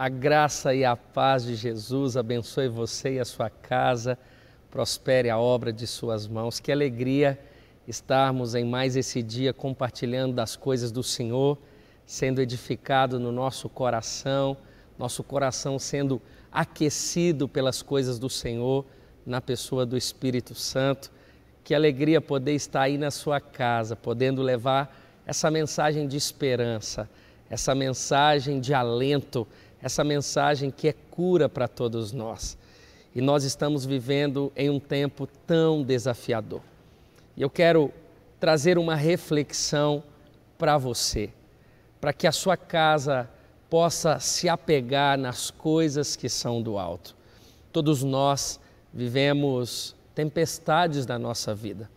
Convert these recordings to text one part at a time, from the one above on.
A graça e a paz de Jesus abençoe você e a sua casa, prospere a obra de suas mãos. Que alegria estarmos em mais esse dia compartilhando das coisas do Senhor, sendo edificado no nosso coração sendo aquecido pelas coisas do Senhor, na pessoa do Espírito Santo. Que alegria poder estar aí na sua casa, podendo levar essa mensagem de esperança, essa mensagem de alento, essa mensagem que é cura para todos nós. E nós estamos vivendo em um tempo tão desafiador. E eu quero trazer uma reflexão para você, para que a sua casa possa se apegar nas coisas que são do alto. Todos nós vivemos tempestades na nossa vida.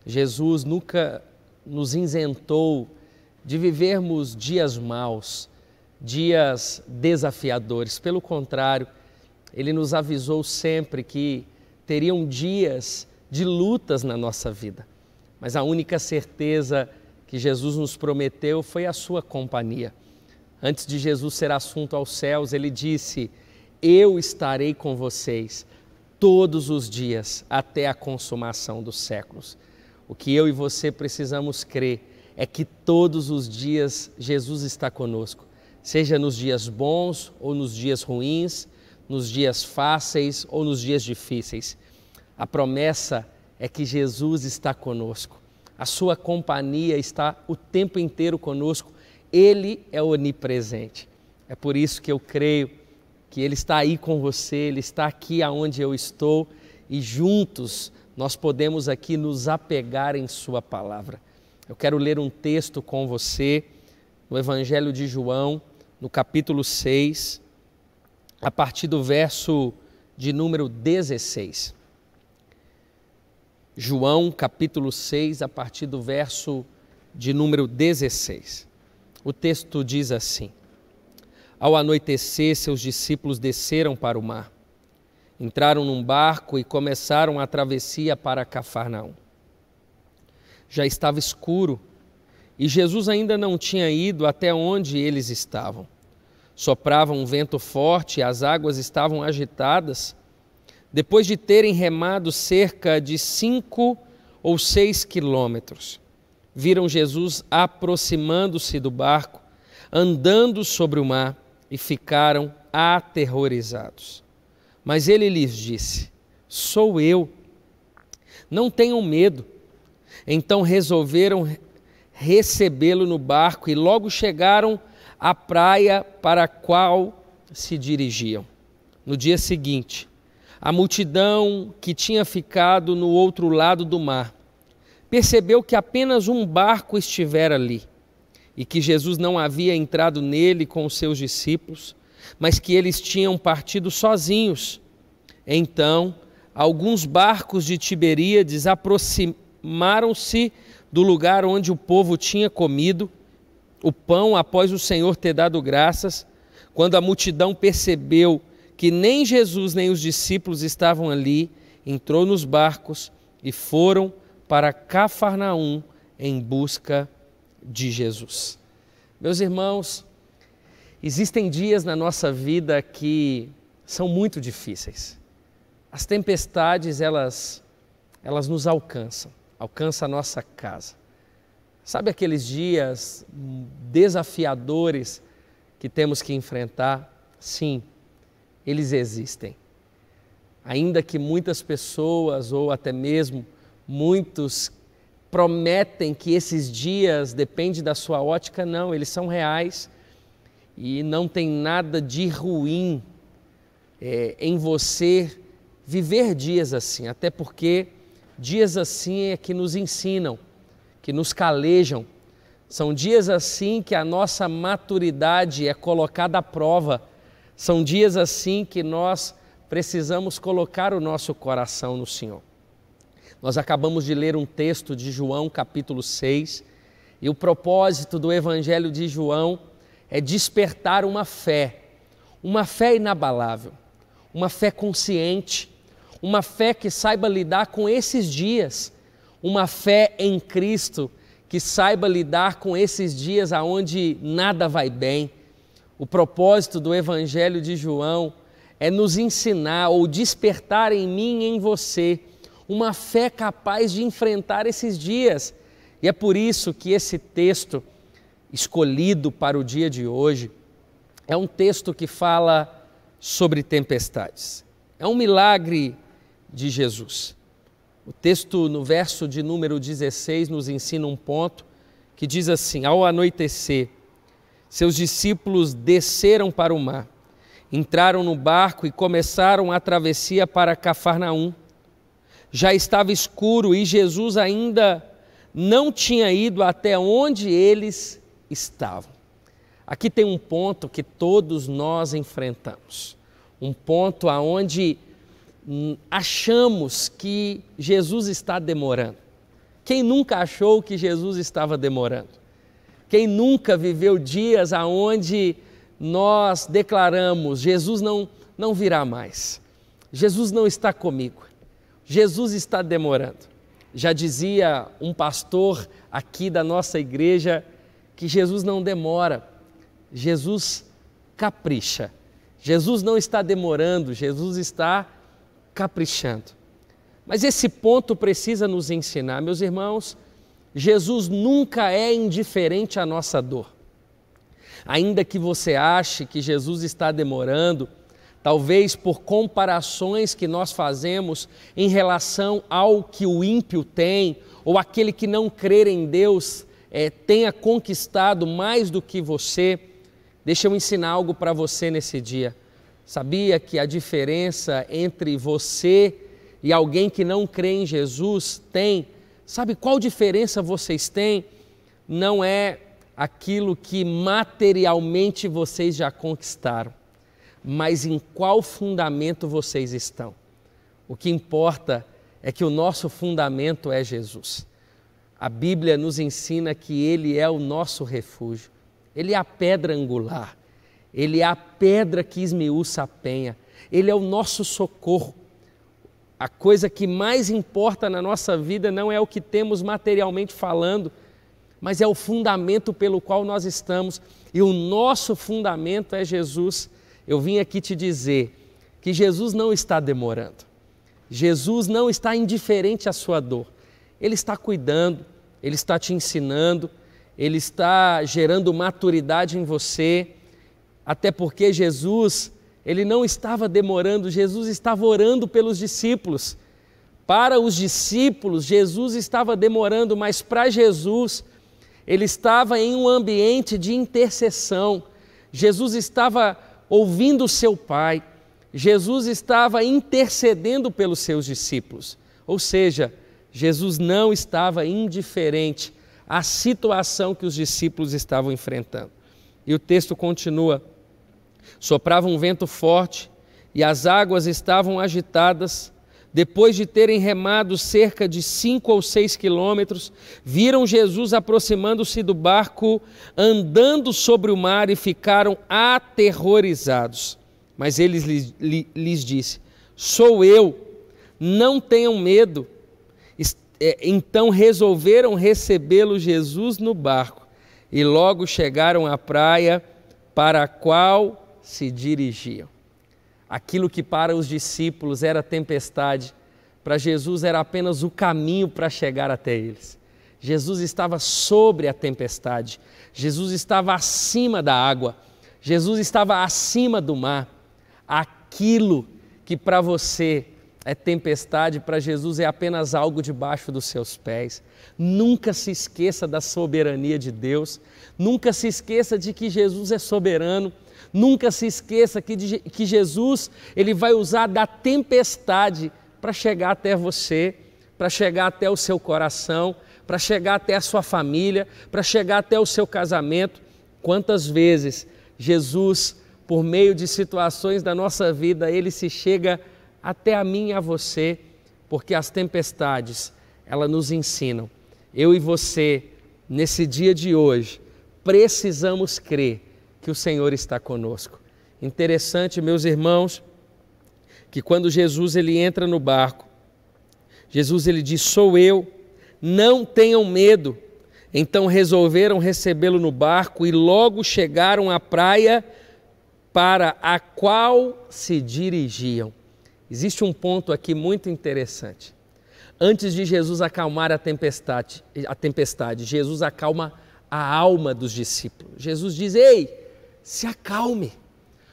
Jesus nunca nos isentou de vivermos dias maus, dias desafiadores. Pelo contrário, Ele nos avisou sempre que teriam dias de lutas na nossa vida. Mas a única certeza que Jesus nos prometeu foi a sua companhia. Antes de Jesus ser assunto aos céus, Ele disse: eu estarei com vocês todos os dias até a consumação dos séculos. O que eu e você precisamos crer é que todos os dias Jesus está conosco, seja nos dias bons ou nos dias ruins, nos dias fáceis ou nos dias difíceis. A promessa é que Jesus está conosco, a sua companhia está o tempo inteiro conosco, Ele é onipresente. É por isso que eu creio que Ele está aí com você, Ele está aqui aonde eu estou e juntos nós podemos aqui nos apegar em Sua palavra. Eu quero ler um texto com você no Evangelho de João, no capítulo 6, a partir do verso de número 16. João, capítulo 6, a partir do verso de número 16. O texto diz assim: ao anoitecer, seus discípulos desceram para o mar. Entraram num barco e começaram a travessia para Cafarnaum. Já estava escuro e Jesus ainda não tinha ido até onde eles estavam. Soprava um vento forte e as águas estavam agitadas. Depois de terem remado cerca de 5 ou 6 quilômetros, viram Jesus aproximando-se do barco, andando sobre o mar, e ficaram aterrorizados. Mas ele lhes disse: sou eu, não tenham medo. Então resolveram recebê-lo no barco e logo chegaram à praia para a qual se dirigiam. No dia seguinte, a multidão que tinha ficado no outro lado do mar percebeu que apenas um barco estivera ali e que Jesus não havia entrado nele com os seus discípulos, mas que eles tinham partido sozinhos. Então, alguns barcos de Tiberíades aproximaram-se do lugar onde o povo tinha comido o pão após o Senhor ter dado graças. Quando a multidão percebeu que nem Jesus nem os discípulos estavam ali, entrou nos barcos e foram para Cafarnaum em busca de Jesus. Meus irmãos, existem dias na nossa vida que são muito difíceis. As tempestades, elas nos alcançam a nossa casa. Sabe aqueles dias desafiadores que temos que enfrentar? Sim, eles existem. Ainda que muitas pessoas, ou até mesmo muitos, prometem que esses dias dependem da sua ótica, não, eles são reais e não tem nada de ruim em você viver dias assim, até porque dias assim é que nos ensinam, que nos calejam. São dias assim que a nossa maturidade é colocada à prova. São dias assim que nós precisamos colocar o nosso coração no Senhor. Nós acabamos de ler um texto de João, capítulo 6, e o propósito do Evangelho de João é despertar uma fé inabalável, uma fé consciente, uma fé que saiba lidar com esses dias, uma fé em Cristo que saiba lidar com esses dias onde nada vai bem, O propósito do Evangelho de João é nos ensinar ou despertar em mim e em você uma fé capaz de enfrentar esses dias. E é por isso que esse texto escolhido para o dia de hoje é um texto que fala sobre tempestades. É um milagre de Jesus. O texto no verso de número 16 nos ensina um ponto que diz assim: ao anoitecer, seus discípulos desceram para o mar, entraram no barco e começaram a travessia para Cafarnaum. Já estava escuro e Jesus ainda não tinha ido até onde eles estavam. Aqui tem um ponto que todos nós enfrentamos, um ponto aonde achamos que Jesus está demorando. Quem nunca achou que Jesus estava demorando? Quem nunca viveu dias aonde nós declaramos: Jesus não virá mais, Jesus não está comigo, Jesus está demorando. Já dizia um pastor aqui da nossa igreja que Jesus não demora, Jesus capricha. Jesus não está demorando, Jesus está caprichando. Mas esse ponto precisa nos ensinar, meus irmãos, Jesus nunca é indiferente à nossa dor. Ainda que você ache que Jesus está demorando, talvez por comparações que nós fazemos em relação ao que o ímpio tem, ou aquele que não crer em Deus tenha conquistado mais do que você. Deixa eu ensinar algo para você nesse dia. Sabia que a diferença entre você e alguém que não crê em Jesus sabe qual diferença vocês têm? Não é aquilo que materialmente vocês já conquistaram, mas em qual fundamento vocês estão. O que importa é que o nosso fundamento é Jesus. A Bíblia nos ensina que Ele é o nosso refúgio, Ele é a pedra angular, Ele é a pedra que esmiuça a penha, Ele é o nosso socorro. A coisa que mais importa na nossa vida não é o que temos materialmente falando, mas é o fundamento pelo qual nós estamos, e o nosso fundamento é Jesus. Eu vim aqui te dizer que Jesus não está demorando, Jesus não está indiferente à sua dor, Ele está cuidando, Ele está te ensinando, Ele está gerando maturidade em você, até porque Jesus, Ele não estava demorando, Jesus estava orando pelos discípulos. Para os discípulos, Jesus estava demorando, mas para Jesus, Ele estava em um ambiente de intercessão. Jesus estava ouvindo o seu Pai, Jesus estava intercedendo pelos seus discípulos. Ou seja, Jesus não estava indiferente à situação que os discípulos estavam enfrentando. E o texto continua: soprava um vento forte e as águas estavam agitadas. Depois de terem remado cerca de 5 ou 6 quilômetros, viram Jesus aproximando-se do barco, andando sobre o mar, e ficaram aterrorizados. Mas ele lhes disse: sou eu, não tenham medo. Então resolveram recebê-lo Jesus no barco e logo chegaram à praia para a qual se dirigiam. Aquilo que para os discípulos era tempestade, para Jesus era apenas o caminho para chegar até eles. Jesus estava sobre a tempestade, Jesus estava acima da água, Jesus estava acima do mar. Aquilo que para você é tempestade, para Jesus é apenas algo debaixo dos seus pés. Nunca se esqueça da soberania de Deus, nunca se esqueça de que Jesus é soberano, nunca se esqueça que Jesus, Ele vai usar da tempestade para chegar até você, para chegar até o seu coração, para chegar até a sua família, para chegar até o seu casamento. Quantas vezes Jesus, por meio de situações da nossa vida, Ele se chega até a mim e a você, porque as tempestades, elas nos ensinam. Eu e você, nesse dia de hoje, precisamos crer que o Senhor está conosco. Interessante, meus irmãos, que quando Jesus ele entra no barco, Jesus ele diz: sou eu, não tenham medo. Então resolveram recebê-lo no barco e logo chegaram à praia para a qual se dirigiam. Existe um ponto aqui muito interessante. Antes de Jesus acalmar a tempestade, Jesus acalma a alma dos discípulos. Jesus diz: ei, se acalme,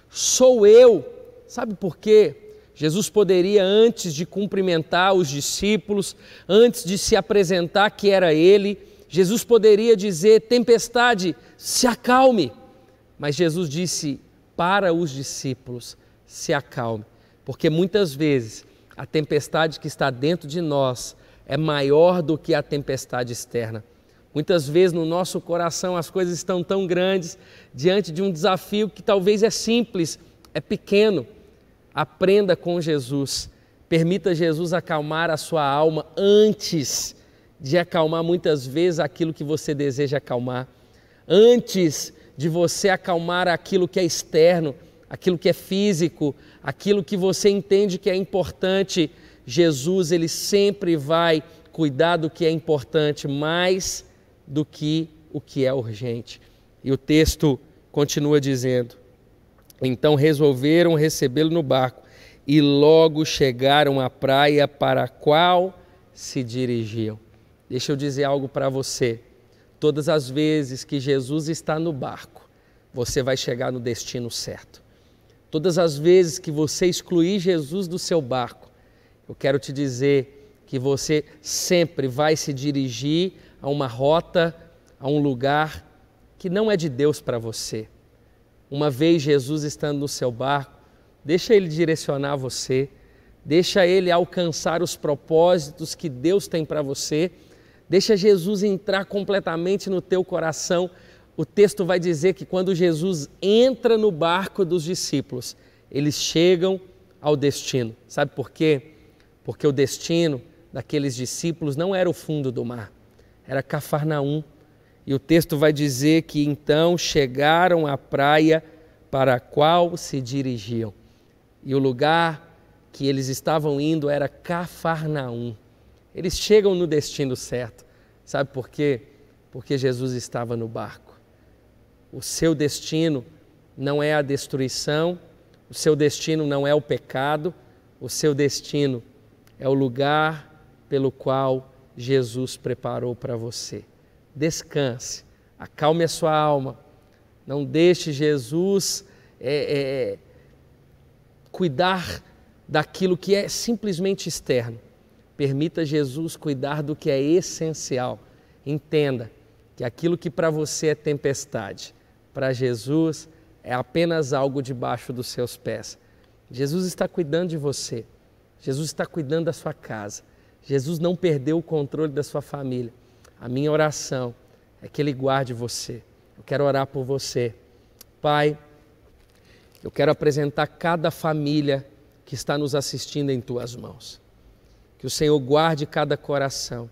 sou eu. Sabe por quê? Jesus poderia, antes de cumprimentar os discípulos, antes de se apresentar que era ele, Jesus poderia dizer: tempestade, se acalme. Mas Jesus disse para os discípulos: se acalme, porque muitas vezes a tempestade que está dentro de nós é maior do que a tempestade externa. Muitas vezes no nosso coração as coisas estão tão grandes, diante de um desafio que talvez é simples, é pequeno. Aprenda com Jesus, permita Jesus acalmar a sua alma antes de acalmar muitas vezes aquilo que você deseja acalmar, antes de você acalmar aquilo que é externo, aquilo que é físico, aquilo que você entende que é importante. Jesus, ele sempre vai cuidar do que é importante mais do que o que é urgente. E o texto continua dizendo: então resolveram recebê-lo no barco e logo chegaram à praia para a qual se dirigiam. Deixa eu dizer algo para você. Todas as vezes que Jesus está no barco, você vai chegar no destino certo. Todas as vezes que você excluir Jesus do seu barco, eu quero te dizer que você sempre vai se dirigir a uma rota, a um lugar que não é de Deus para você. Uma vez Jesus estando no seu barco, deixa Ele direcionar você, deixa Ele alcançar os propósitos que Deus tem para você, deixa Jesus entrar completamente no teu coração. O texto vai dizer que quando Jesus entra no barco dos discípulos, eles chegam ao destino. Sabe por quê? Porque o destino daqueles discípulos não era o fundo do mar, era Cafarnaum. E o texto vai dizer que então chegaram à praia para a qual se dirigiam. E o lugar que eles estavam indo era Cafarnaum. Eles chegam no destino certo. Sabe por quê? Porque Jesus estava no barco. O seu destino não é a destruição, o seu destino não é o pecado, o seu destino é o lugar pelo qual Jesus preparou para você. Descanse, acalme a sua alma, não deixe Jesus cuidar daquilo que é simplesmente externo. Permita Jesus cuidar do que é essencial. Entenda que aquilo que para você é tempestade, para Jesus é apenas algo debaixo dos seus pés. Jesus está cuidando de você, Jesus está cuidando da sua casa, Jesus não perdeu o controle da sua família. A minha oração é que Ele guarde você. Eu quero orar por você. Pai, eu quero apresentar cada família que está nos assistindo em Tuas mãos. Que o Senhor guarde cada coração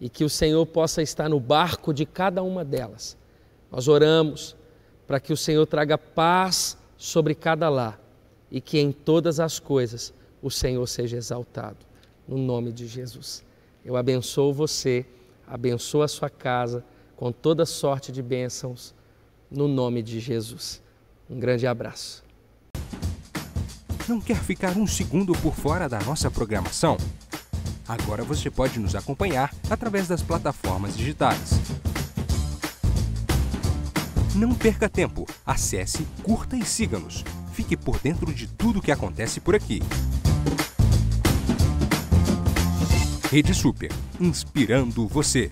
e que o Senhor possa estar no barco de cada uma delas. Nós oramos para que o Senhor traga paz sobre cada lar e que em todas as coisas o Senhor seja exaltado. No nome de Jesus. Eu abençoo você, abençoo a sua casa com toda sorte de bênçãos, no nome de Jesus. Um grande abraço. Não quer ficar um segundo por fora da nossa programação? Agora você pode nos acompanhar através das plataformas digitais. Não perca tempo, acesse, curta e siga-nos. Fique por dentro de tudo o que acontece por aqui. Rede Super, inspirando você.